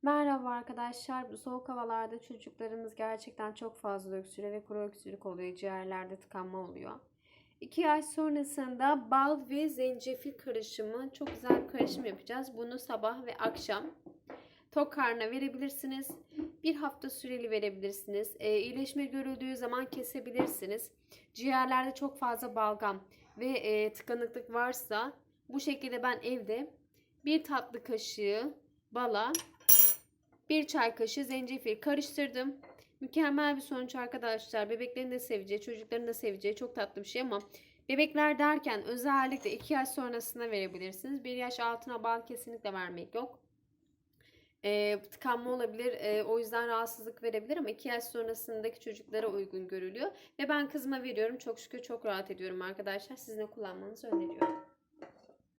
Merhaba arkadaşlar. Bu soğuk havalarda çocuklarımız gerçekten çok fazla öksürüyor ve kuru öksürük oluyor. Ciğerlerde tıkanma oluyor. 2 ay sonrasında bal ve zencefil karışımı çok güzel bir karışım yapacağız. Bunu sabah ve akşam tok karnına verebilirsiniz. Bir hafta süreli verebilirsiniz. İyileşme görüldüğü zaman kesebilirsiniz. Ciğerlerde çok fazla balgam ve tıkanıklık varsa bu şekilde ben evde bir tatlı kaşığı bala, bir çay kaşığı zencefil karıştırdım. Mükemmel bir sonuç arkadaşlar. Bebeklerin de seveceği, çocukların da seveceği çok tatlı bir şey ama bebekler derken özellikle 2 yaş sonrasında verebilirsiniz. 1 yaş altına bal kesinlikle vermek yok. Tıkanma olabilir. O yüzden rahatsızlık verebilir ama 2 yaş sonrasındaki çocuklara uygun görülüyor. Ve ben kızıma veriyorum. Çok şükür çok rahat ediyorum arkadaşlar. Sizin de kullanmanızı öneriyorum.